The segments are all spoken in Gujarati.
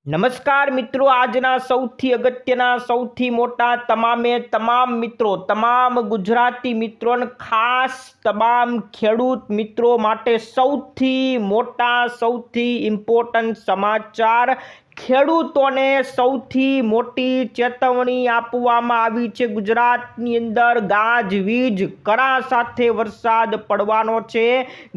નમસ્કાર મિત્રો, આજના સૌથી અગત્યના સૌથી મોટા તમામ મિત્રો, તમામ ગુજરાતી મિત્રોને ખાસ તમામ ખેડૂત મિત્રો માટે સૌથી મોટા સૌથી ઇમ્પોર્ટન્ટ સમાચાર, ખેડૂતોને સૌથી મોટી ચેતવણી આપવામાં આવી છે। ગુજરાતની અંદર ગાજવીજ કરા સાથે વરસાદ પડવાનો છે,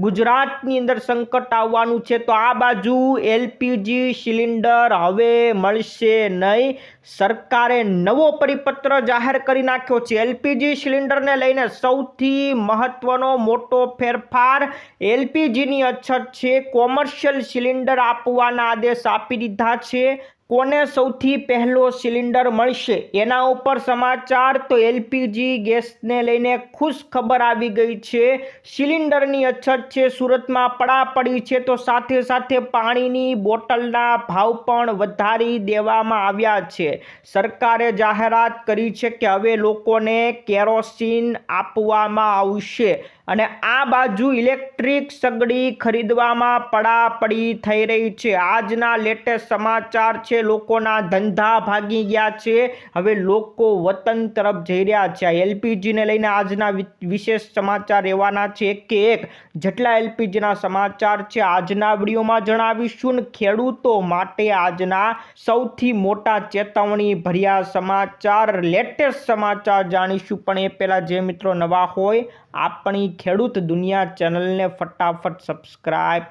ગુજરાતની અંદર સંકટ આવવાનું છે। તો આ બાજુ એલપીજી સિલિન્ડર હવે મળશે નહીં। સરકારે નવો પરિપત્ર જાહેર કરી નાખ્યો છે। એલપીજી સિલિન્ડરને લઈને સૌથી મહત્વનો મોટો ફેરફાર, એલપીજીની અછત છે, કોમર્શિયલ સિલિન્ડર આપવાના આદેશ આપી દીધા છે। કોને સૌથી પહેલો સિલિન્ડર મળશે એના ઉપર સમાચાર। તો એલપીજી ગેસને લઈને ખુશ ખબર આવી ગઈ છે। સિલિન્ડરની અછત છે, સુરતમાં પડાપડી છે, તો સાથે સાથે પાણીની બોટલના ભાવ પણ વધારી દેવામાં આવ્યા છે। સરકારે જાહેરાત કરી છે કે હવે લોકોને કેરોસીન આપવામાં આવશે અને આ બાજુ ઇલેક્ટ્રિક સગડી ખરીદવામાં પડાપડી થઈ રહી છે। આજના લેટેસ્ટ સમાચાર છે, લોકોના ધંધા ભાગી ગયા છે, હવે લોકો વતન તરફ જઈ રહ્યા છે। એલપીજીને લઈને આજના વિશેષ સમાચાર રહેવાના છે, કે એક જેટલા એલપીજીના સમાચાર છે આજના વિડીયોમાં જણાવીશું। ખેડૂતો માટે આજના સૌથી મોટા ચેતવણી ભર્યા સમાચાર, લેટેસ્ટ સમાચાર જાણીશું। પણ એ પહેલાં જે મિત્રો નવા હોય આપણી ખેડૂત દુનિયા ચેનલને ફટાફટ સબસ્ક્રાઇબ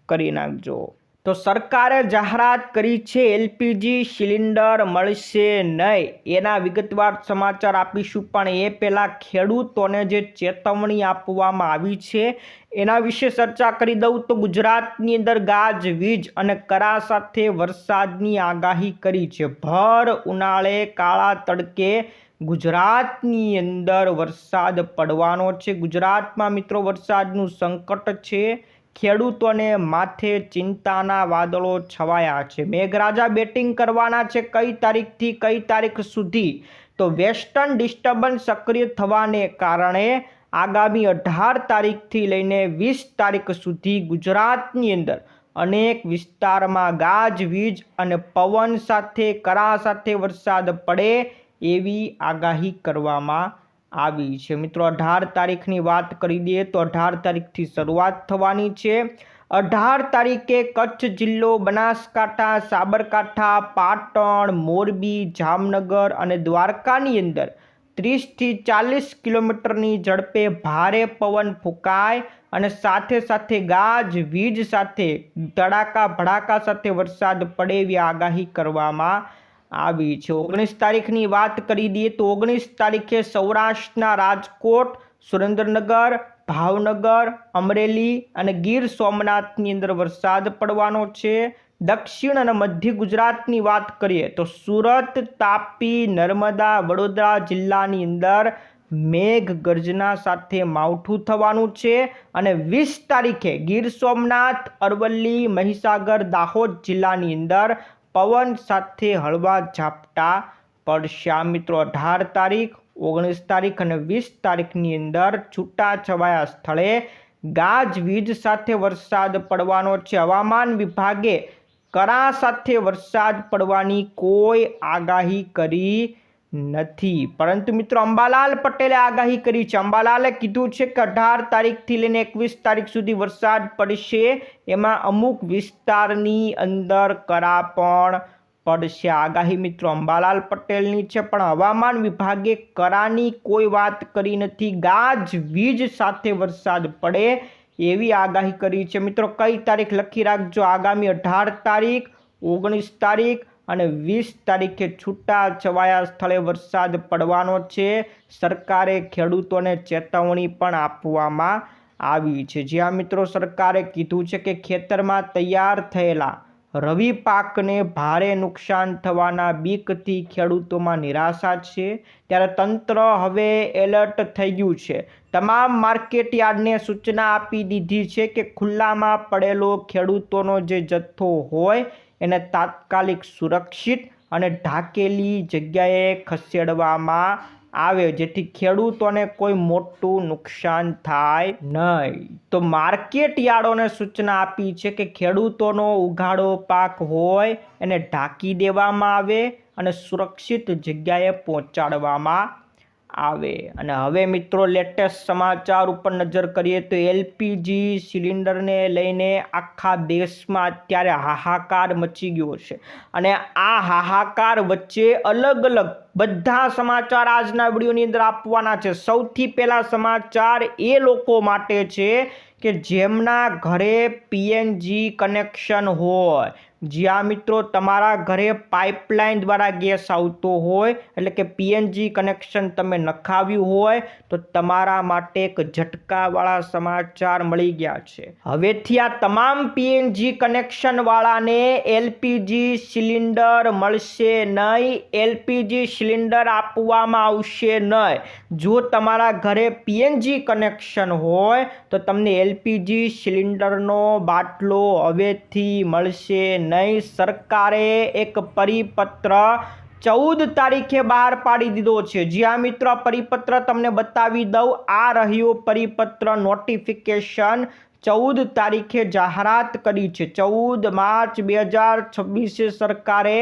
કરી નાખજો। તો સરકારે જાહેરાત કરી છે, એલપીજી સિલિન્ડર મળશે નહીં, એના વિગતવાર સમાચાર આપીશું। પણ એ પહેલાં ખેડૂતોને જે ચેતવણી આપવામાં આવી છે એના વિશે ચર્ચા કરી દઉં। તો ગુજરાતની અંદર ગાજવીજ અને કરા સાથે વરસાદની આગાહી કરી છે। ભર ઉનાળે કાળા તડકે ગુજરાતની અંદર વરસાદ પડવાનો છે। ગુજરાતમાં મિત્રો વરસાદનું સંકટ છે, ખેડૂતોને માથે ચિંતાના વાદળો છવાયા છે। મેઘરાજા બેટિંગ કરવાના છે, કઈ તારીખથી કઈ તારીખ સુધી? તો વેસ્ટર્ન ડિસ્ટર્બન્સ સક્રિય થવાને કારણે આગામી 18 તારીખથી લઈને 20 તારીખ સુધી ગુજરાતની અંદર અનેક વિસ્તારમાં ગાજવીજ અને પવન સાથે કરા સાથે વરસાદ પડે એવી આગાહી કરવામાં આવી છે। મિત્રો 18 તારીખની વાત કરી દઈએ તો 18 તારીખથી શરૂઆત થવાની છે। 18 તારીખે કચ્છ જિલ્લો, બનાસકાંઠા, સાબરકાંઠા, પાટણ, મોરબી, જામનગર અને દ્વારકાની અંદર 30થી 40 કિલોમીટરની ઝડપે ભારે પવન ફૂંકાય અને સાથે સાથે ગાજવીજ સાથે તડાકા ભડાકા સાથે વરસાદ પડે એવી આગાહી કરવામાં આવી છે। 19 તારીખની વાત કરી દઈએ તો 19 તારીખે સૌરાષ્ટ્રના રાજકોટ, સુરેન્દ્રનગર, ભાવનગર, અમરેલી અને ગીર સોમનાથની અંદર વરસાદ પડવાનો છે। દક્ષિણ અને મધ્ય ગુજરાતની વાત કરીએ તો સુરત, તાપી, નર્મદા, વડોદરા જિલ્લાની અંદર મેઘ ગર્જના સાથે માવઠું થવાનું છે અને 20 તારીખે ગીર સોમનાથ, અરવલ્લી, મહીસાગર, દાહોદ જિલ્લાની અંદર પવન સાથે હળવા ઝાપટા પડશે। મિત્રો 18 તારીખ, 19 તારીખ અને 20 તારીખની અંદર છૂટાછવાયા સ્થળે ગાજવીજ સાથે વરસાદ પડવાનો છે। હવામાન વિભાગે કરા સાથે વરસાદ પડવાની કોઈ આગાહી કરી નથી, પરંતુ મિત્રો અંબાલાલ પટેલે આગાહી કરી છે। અંબાલાલે કીધું છે કે 18 તારીખથી લઈને 21 તારીખ સુધી વરસાદ પડશે, એમાં અમુક વિસ્તારની અંદર કરા પણ પડશે। આગાહી મિત્રો અંબાલાલ પટેલની છે, પણ હવામાન વિભાગે કરાની કોઈ વાત કરી નથી, ગાજવીજ સાથે વરસાદ પડે એવી આગાહી કરી છે। મિત્રો કઈ તારીખ લખી રાખજો, આગામી 18 તારીખ, 19 તારીખ અને 20 તારીખે છૂટા છવાયા સ્થળે વરસાદ પડવાનો છે। સરકારે ખેડૂતોને ચેતવણી પણ આપવામાં આવી છે। જ્યાં મિત્રો સરકારે કીધું છે કે ખેતરમાં તૈયાર થયેલા રવિ પાકને ભારે નુકસાન થવાના બીકથી ખેડૂતોમાં નિરાશા છે, ત્યારે તંત્ર હવે એલર્ટ થઈ ગયું છે। તમામ માર્કેટ યાર્ડને સૂચના આપી દીધી છે કે ખુલ્લામાં પડેલો ખેડૂતોનો જે જથ્થો હોય એને તાત્કાલિક સુરક્ષિત અને ઢાંકેલી જગ્યાએ ખસેડવામાં આવે, જેથી ખેડૂતોને કોઈ મોટું નુકસાન થાય નહીં. તો માર્કેટ યાર્ડોને સૂચના આપી છે કે ખેડૂતોનો ઉગાડો પાક હોય એને ઢાંકી દેવામાં આવે અને સુરક્ષિત જગ્યાએ પહોંચાડવામાં આવે. અને હવે મિત્રો લેટેસ્ટ સમાચાર ઉપર નજર કરીએ તો એલપીજી સિલિન્ડરને લઈને આખા દેશમાં અત્યારે હાહાકાર મચી ગયો છે. અને આ હાહાકાર વચ્ચે અલગ અલગ બધા સમાચાર આજના વિડીયોની અંદર આપવાના છે. સૌથી પહેલા સમાચાર એ લોકો માટે છે કે જેમના ઘરે પીએનજી કનેક્શન હોય. જ્યાં મિત્રો તમારા ઘરે પાઇપલાઇન દ્વારા ગેસ આવતો હોય, એટલે કે પીએનજી કનેક્શન તમે નખાવ્યું હોય, તો તમારા માટે એક ઝટકાવાળા સમાચાર મળી ગયા છે. હવેથી આ તમામ પીએનજી કનેક્શનવાળાને એલપીજી સિલિન્ડર મળશે નહીં, એલપીજી સિલિન્ડર આપવામાં આવશે નહીં. જો તમારા ઘરે પીએનજી કનેક્શન હોય તો તમને એલપીજી સિલિન્ડરનો બાટલો હવેથી મળશે નહીં. સરકારે એક પરિપત્ર 14 તારીખે બહાર પાડી દીધો છે. જ્યાં મિત્રો પરિપત્ર તમને બતાવી દઉં, આ રહ્યો પરિપત્ર નોટિફિકેશન 14 તારીખે જાહેરાત કરી છે. 14 માર્ચ 2026 સરકારે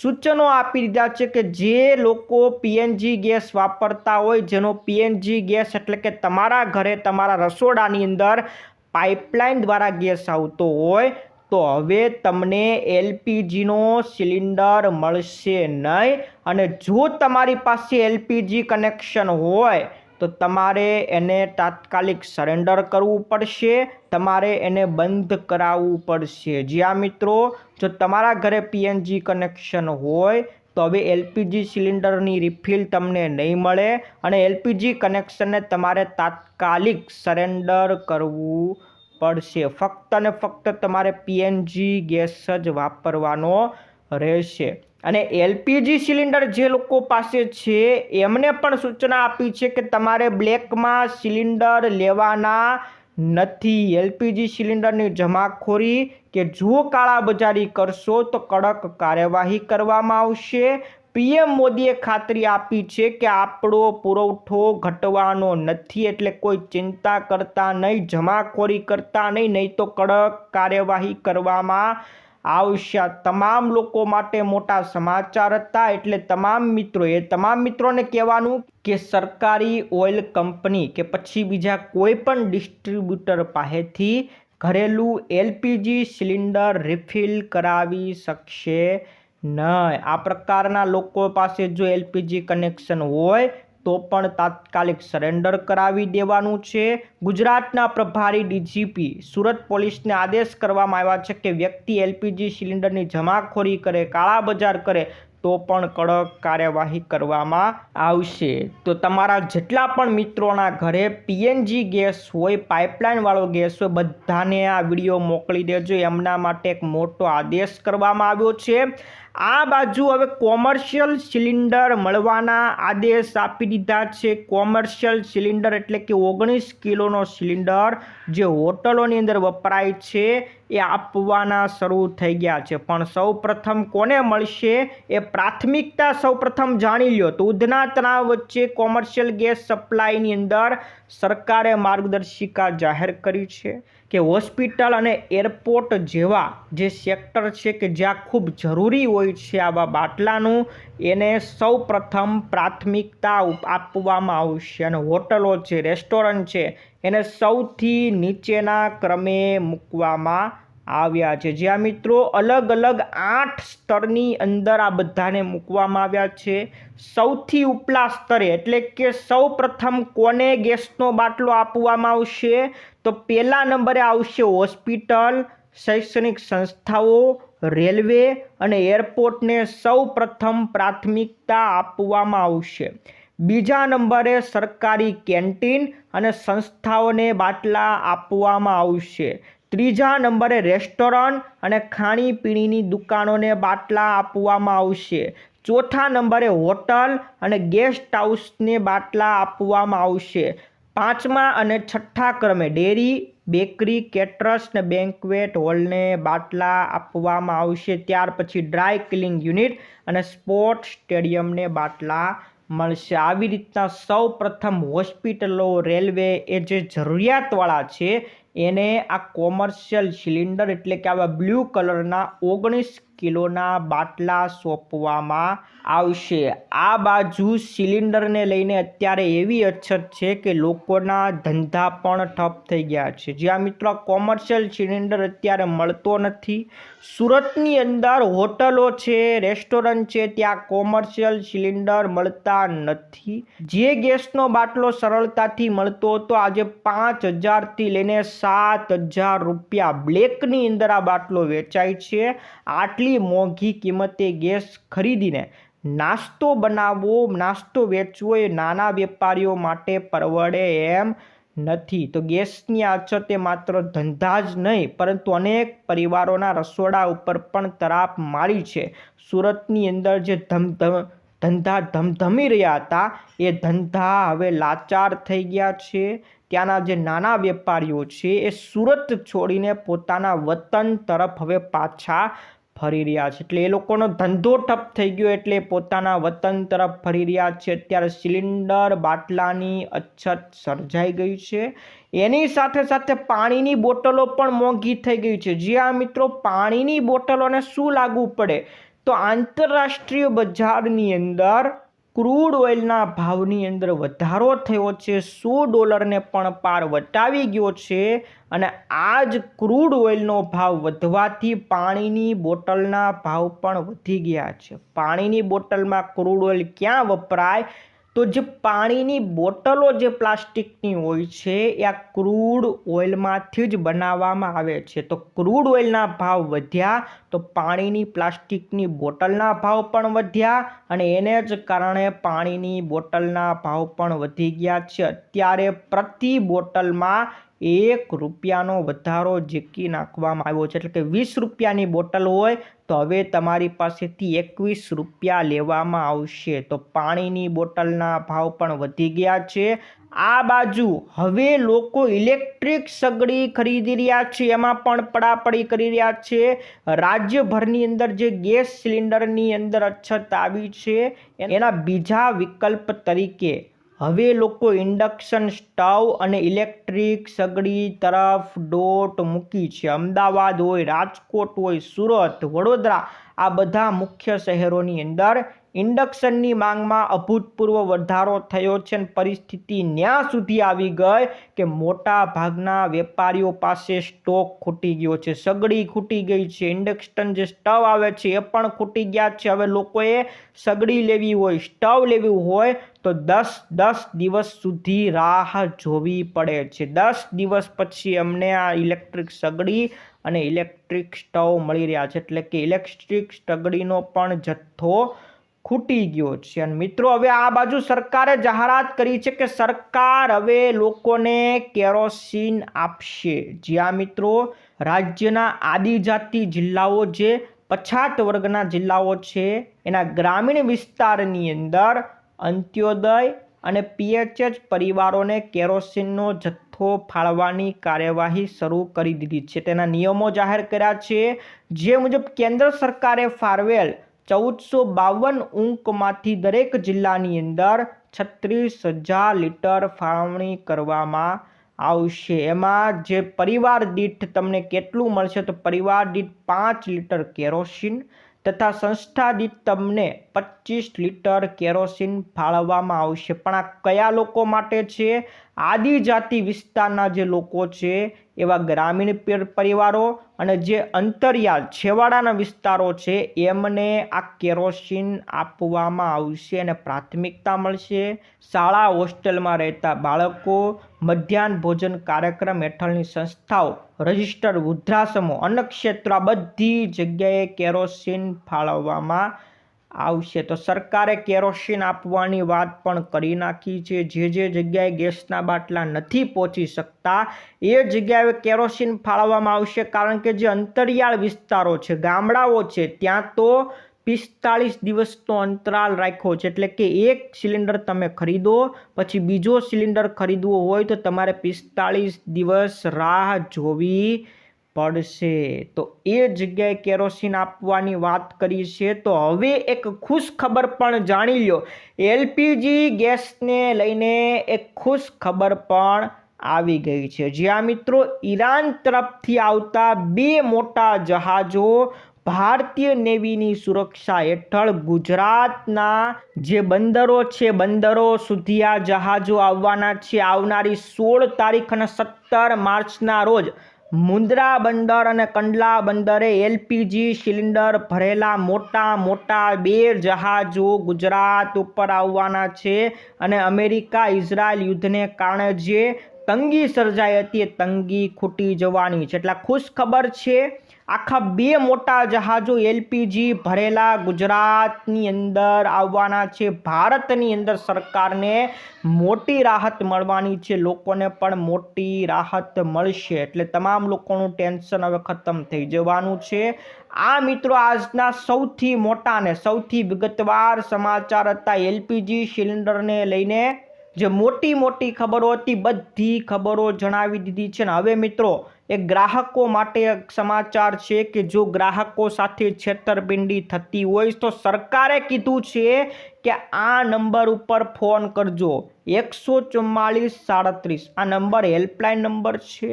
સૂચનો આપી દીધા છે કે જે લોકો પીએનજી ગેસ વાપરતા હોય, જેનો પીએનજી ગેસ એટલે કે તમારા ઘરે તમારા રસોડાની અંદર પાઇપલાઇન દ્વારા ગેસ આવતો હોય, તો હવે તમને એલપીજીનો સિલિન્ડર મળશે નહીં. અને જો તમારી પાસે એલપીજી કનેક્શન હોય તો તમારે એને તાત્કાલિક સરેન્ડર કરવું પડશે, તમારે એને બંધ કરાવવું પડશે. જ્યાં મિત્રો જો તમારા ઘરે પીએનજી કનેક્શન હોય તો હવે એલપીજી સિલિન્ડરની રિફિલ તમને નહીં મળે અને એલપીજી કનેક્શનને તમારે તાત્કાલિક સરેન્ડર કરવું પડશે. ફક્ત અને ફક્ત તમારે પીએનજી ગેસ જ વાપરવાનો રહેશે. અને એલપીજી સિલિન્ડર જે લોકો પાસે છે એમને પણ સૂચના આપી છે કે તમારે બ્લેકમાં સિલિન્ડર લેવાના નથી. એલપીજી સિલિન્ડરની જમાખોરી કે જો કાળાબજારી કરશો તો કડક કાર્યવાહી કરવામાં આવશે. પીએમ મોદીએ ખાતરી આપી છે કે આપણો પુરવઠો ઘટવાનો નથી, એટલે કોઈ ચિંતા કરતા નહીં, જમાખોરી કરતા નહીં તો કડક કાર્યવાહી કરવામાં આવશે. તમામ લોકો માટે મોટા સમાચાર હતા. એટલે તમામ મિત્રોને કહેવાનું કે સરકારી ઓઇલ કંપની કે પછી બીજા કોઈ પણ ડિસ્ટ્રીબ્યુટર પાસેથી ઘરેલું એલપીજી સિલિન્ડર રિફિલ કરાવી શકશે નહીં. આ પ્રકારના લોકો પાસે જો એલપીજી કનેક્શન હોય તો પણ તાત્કાલિક સરેન્ડર કરાવી દેવાનું છે. ગુજરાતના પ્રભારી ડીજીપી સુરત પોલીસને આદેશ કરવામાં આવ્યા છે કે વ્યક્તિ એલપીજી સિલિન્ડરની જમાખોરી કરે, કાળાબજાર કરે તો પણ કડક કાર્યવાહી કરવામાં આવશે. તો તમારા જેટલા પણ મિત્રોના ઘરે પીએનજી ગેસ હોય, પાઇપલાઇનવાળો ગેસ હોય, બધાને આ વિડીયો મોકલી દેજો. એમના માટે એક મોટો આદેશ કરવામાં આવ્યો છે. આ બાજુ હવે કોમર્શિયલ સિલિન્ડર મળવાના આદેશ આપી દીધા છે. કોમર્શિયલ સિલિન્ડર એટલે કે 19 કિલોનો સિલિન્ડર જે હોટલોની અંદર વપરાય છે એ આપવાના શરૂ થઈ ગયા છે. પણ સૌ પ્રથમ કોને મળશે એ પ્રાથમિકતા સૌ પ્રથમ જાણી લો. તો ઉધના તણાવ વચ્ચે કોમર્શિયલ ગેસ સપ્લાયની અંદર સરકારે માર્ગદર્શિકા જાહેર કરી છે કે હોસ્પિટલ અને એરપોર્ટ જેવા જે સેક્ટર છે કે જ્યાં ખૂબ જરૂરી હોય છે આવા બાટલાનું, એને સૌ પ્રથમ પ્રાથમિકતા આપવામાં આવશે. અને હોટલો છે, રેસ્ટોરન્ટ છે, એને સૌથી નીચેના ક્રમે મૂકવામાં આવ્યા છે. જ્યાં મિત્રો અલગ અલગ 8 સ્તરની અંદર આ બધાને મૂકવામાં આવ્યા છે. સૌથી ઉપલા સ્તરે એટલે કે સૌ પ્રથમ કોને ગેસનો બાટલો આપવામાં આવશે તો પહેલા નંબરે આવશે હોસ્પિટલ, શૈક્ષણિક સંસ્થાઓ, રેલવે અને એરપોર્ટને સૌ પ્રથમ પ્રાથમિકતા આપવામાં આવશે. બીજા નંબરે સરકારી કેન્ટીન અને સંસ્થાઓને બાટલા આપવામાં આવશે. ત્રીજા નંબરે રેસ્ટોરન્ટ અને ખાણીપીણીની દુકાનોને બાટલા આપવામાં આવશે. ચોથા નંબરે હોટલ અને ગેસ્ટ હાઉસને બાટલા આપવામાં આવશે. પાંચમા અને છઠ્ઠા ક્રમે ડેરી, બેકરી, કેટરર્સ અને બેન્ક્વેટ હોલને બાટલા આપવામાં આવશે. ત્યાર પછી ડ્રાય ક્લિનિંગ યુનિટ અને સ્પોર્ટ્સ સ્ટેડિયમને બાટલા મળશે। આવી રીતના સૌ પ્રથમ હોસ્પિટલો, રેલવે એ જે જરૂરિયાતવાળા છે એને આ કોમર્શિયલ સિલિન્ડર એટલે કે આવા બ્લુ કલરના 19 કિલોના બાટલા સોંપવામાં આવશે। આ બાજુ સિલિન્ડરને લઈને અત્યારે એવી અછત છે કે લોકોના ધંધા પણ ઠપ થઈ ગયા છે। જ્યાં મિત્રો કોમર્શિયલ સિલિન્ડર અત્યારે મળતો નથી। સુરતની અંદર હોટલો છે, રેસ્ટોરન્ટ છે, ત્યાં કોમર્શિયલ સિલિન્ડર મળતા નથી। જે ગેસનો બાટલો સરળતાથી મળતો હતો આજે 5,000થી લઈને 7,000 રૂપિયા બ્લેકની અંદર આ બાટલો વેચાય છે। આટલી મોંઘી કિંમતે ગેસ ખરીદીને નાસ્તો બનાવવો, નાસ્તો વેચવો એ નાના વેપારીઓ માટે પરવડે એમ નથી। તો ગેસની અછતે માત્ર ધંધા જ નહીં પરંતુ અનેક પરિવારોના રસોડા ઉપર પણ તરાપ મારી છે। સુરતની અંદર જે ધંધા ધમધમી રહ્યા હતા એ ધંધા હવે લાચાર થઈ ગયા છે। ત્યાંના જે નાના વેપારીઓ છે એ સુરત છોડીને પોતાના વતન તરફ હવે પાછા ફરી રહ્યા છે। એટલે એ લોકોનો ધંધો ઠપ થઈ ગયો એટલે પોતાના વતન તરફ ફરી રહ્યા છે। અત્યારે સિલિન્ડર બાટલાની અછત સર્જાઈ ગઈ છે। એની સાથે સાથે પાણીની બોટલો પણ મોંઘી થઈ ગઈ છે। જ્યાં મિત્રો પાણીની બોટલોને શું લાગુ પડે તો આંતરરાષ્ટ્રીય બજારની અંદર ક્રૂડ ઓઇલના ભાવની અંદર વધારો થયો છે। $100 પણ પાર વટાવી ગયો છે અને આ જ ક્રૂડ ઓઇલનો ભાવ વધવાથી પાણીની બોટલના ભાવ પણ વધી ગયા છે। પાણીની બોટલમાં ક્રૂડ ઓઇલ ક્યાં વપરાય તો જે પાણીની બોટલો જે પ્લાસ્ટિકની હોય છે એ આ ક્રૂડ ઓઇલમાંથી જ બનાવવામાં આવે છે। તો ક્રૂડ ઓઇલના ભાવ વધ્યા તો પાણીની પ્લાસ્ટિકની બોટલના ભાવ પણ વધ્યા અને એને જ કારણે પાણીની બોટલના ભાવ પણ વધી ગયા છે। અત્યારે પ્રતિ બોટલમાં ₹1નો વધારો ઝીકી નાખવામાં આવ્યો છે। એટલે કે 20 રૂપિયાની બોટલ હોય તો હવે તમારી પાસેથી ₹21 લેવામાં આવશે। તો પાણીની બોટલના ભાવ પણ વધી ગયા છે। આ બાજુ હવે લોકો ઇલેક્ટ્રિક સગડી ખરીદી રહ્યા છે, એમાં પણ પડાપડી કરી રહ્યા છે। રાજ્યભરની અંદર જે ગેસ સિલિન્ડરની અંદર અછત આવી છે એના બીજા વિકલ્પ તરીકે હવે લોકો ઇન્ડક્શન સ્ટવ અને ઇલેક્ટ્રિક સગડી તરફ દોટ મૂકી છે। અમદાવાદ હોય, રાજકોટ હોય, સુરત, વડોદરા આ બધા મુખ્ય શહેરોની અંદર ઇન્ડક્શનની માંગમાં અભૂતપૂર્વ વધારો થયો છે અને પરિસ્થિતિ ત્યાં સુધી આવી ગઈ કે મોટા ભાગના વેપારીઓ પાસે સ્ટોક ખૂટી ગયો છે। સગડી ખૂટી ગઈ છે, ઇન્ડક્શન જે સ્ટવ આવે છે એ પણ ખૂટી ગયા છે। હવે લોકોએ સગડી લેવી હોય, સ્ટવ લેવું હોય તો 10 દિવસ સુધી રાહ જોવી પડે છે। 10 દિવસ પછી અમને આ ઇલેક્ટ્રિક સગડી અને ઇલેક્ટ્રિક સ્ટવ મળી રહ્યા છે। એટલે કે ઇલેક્ટ્રિક સગડીનો પણ જથ્થો ખૂટી ગયો છે। અને મિત્રો હવે આ બાજુ સરકારે જાહેરાત કરી છે કે સરકાર હવે લોકોને કેરોસીન આપશે। જ્યાં મિત્રો રાજ્યના આદિજાતિ જિલ્લાઓ જે પછાત વર્ગના જિલ્લાઓ છે એના ગ્રામીણ વિસ્તારની અંદર અંત્યોદય અને PHH પરિવારોને કેરોસીનનો જથ્થો ફાળવાની કાર્યવાહી શરૂ કરી દીધી છે। તેના નિયમો જાહેર કર્યા છે। જે મુજબ કેન્દ્ર સરકારે ફાળવેલ 1452 ઊંકમાંથી દરેક જિલ્લાની અંદર 36,000 લીટર ફાળવણી કરવામાં આવશે। એમાં જે પરિવાર દીઠ તમને કેટલું મળશે તો પરિવાર દીઠ 5 લીટર કેરોસીન તથા સંસ્થા દીઠ તમને 25 લીટર કેરોસીન ફાળવવામાં આવશે। પણ આ કયા લોકો માટે છે? આદિજાતિ વિસ્તારના જે લોકો છે એવા ગ્રામીણ પરિવારો અને જે અંતરિયાળ છેવાડાના વિસ્તારો છે એમને આ કેરોસીન આપવામાં આવશે અને પ્રાથમિકતા મળશે। શાળા હોસ્ટેલમાં રહેતા બાળકો, મધ્યાહન ભોજન કાર્યક્રમ હેઠળની સંસ્થાઓ, રજિસ્ટર્ડ વૃદ્ધાશ્રમો, અન્ન ક્ષેત્ર બધી જગ્યાએ કેરોસીન ફાળવવામાં આવશે। તો સરકારે કેરોસીન આપવાની વાત પણ કરી નાખી છે। જે જગ્યાએ ગેસના બાટલા નથી પહોંચી શકતા એ જગ્યાએ કેરોસીન ફાળવવામાં આવશે। કારણ કે જે અંતરિયાળ વિસ્તારો છે, ગામડાઓ છે, ત્યાં તો 45 દિવસનો અંતરાલ રાખ્યો છે। એટલે કે એક સિલિન્ડર તમે ખરીદો પછી બીજો સિલિન્ડર ખરીદવો હોય તો તમારે 45 દિવસ રાહ જોવી પડશે. તો એ જગ્યાએ કેરોસીન આપવાની વાત કરી છે. તો હવે એક ખુશ ખબર પણ જાણી લો. એલપીજી ગેસને લઈને એક ખુશ ખબર પણ આવી ગઈ છે. જ્યાં મિત્રો ઈરાન તરફથી આવતા 2 મોટા જહાજો ભારતીય નેવીની સુરક્ષા હેઠળ ગુજરાતના જે બંદરો છે, બંદરો સુધી આ જહાજો આવવાના છે. આવનારી 16 તારીખ અને 17 માર્ચના રોજ મુન્દ્રા બંદર અને કંડલા બંદરે એલપીજી સિલિન્ડર ભરેલા મોટા 2 જહાજો ગુજરાત ઉપર આવવાના છે. અને અમેરિકા ઇઝરાયલ યુદ્ધને કારણે જે તંગી સર્જાઈ હતી એ તંગી ખૂટી જવાની છે. એટલે ખુશ ખબર છે. આખા 2 મોટા જહાજો એલપીજી ભરેલા ગુજરાતની અંદર આવવાના છે. ભારતની અંદર સરકારને મોટી રાહત મળવાની છે, લોકોને પણ મોટી રાહત મળશે. એટલે તમામ લોકોનું ટેન્શન હવે ખતમ થઈ જવાનું છે. આ મિત્રો આજના સૌથી મોટા અને સૌથી વિગતવાર સમાચાર હતા. એલપીજી સિલિન્ડરને લઈને જે મોટી ખબરો હતી બધી ખબરો જણાવી દીધી છે. ને હવે મિત્રો એક ગ્રાહકો માટે એક સમાચાર છે કે જો ગ્રાહકો સાથે છેતરપિંડી થતી હોય તો સરકારે કીધું છે કે આ નંબર ઉપર ફોન કરજો. 14437 આ નંબર હેલ્પલાઇન નંબર છે.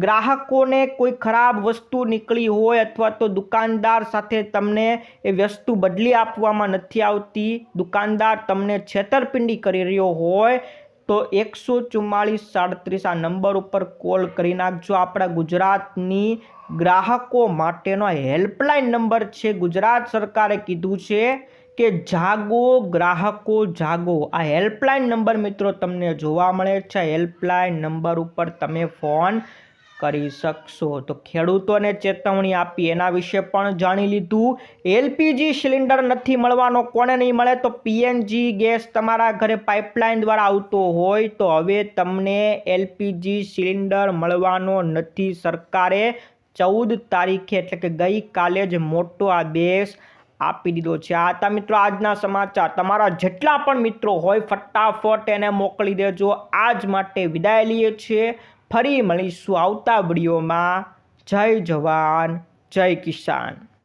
ગ્રાહકોને કોઈ ખરાબ વસ્તુ નીકળી હોય અથવા તો દુકાનદાર સાથે તમને એ વસ્તુ બદલી આપવામાં નથી આવતી, દુકાનદાર તમને છેતરપિંડી કરી રહ્યો હોય તો 14437 આ નંબર ઉપર કોલ કરી નાખજો. આપણા ગુજરાતની ગ્રાહકો માટેનો હેલ્પલાઇન નંબર છે. ગુજરાત સરકારે કીધું છે કે જાગો ગ્રાહકો જાગો. આ હેલ્પલાઇન નંબર મિત્રો તમને જોવા મળે છે. હેલ્પલાઇન નંબર ઉપર તમે ફોન કરી શકશો. તો ખેડૂતોને ચેતવણી આપી એના વિશે પણ જાણી લીધું. એલપીજી સિલિન્ડર નથી મળવાનો. કોને નહીં મળે? તો પીએનજી ગેસ તમારા ઘરે પાઇપલાઇન દ્વારા આવતો હોય તો હવે તમને એલપીજી સિલિન્ડર મળવાનો નથી. સરકારે 14 તારીખે એટલે કે ગઈકાલે જ મોટો આદેશ આપી દીધો છે. આ હતા મિત્રો આજના સમાચાર. તમારા જેટલા પણ મિત્રો હોય ફટાફટ એને મોકલી દેજો. આજ માટે વિદાય લઈએ છીએ. ફરી મળીશું આવતા વિડીયોમાં. જય જવાન જય કિસાન.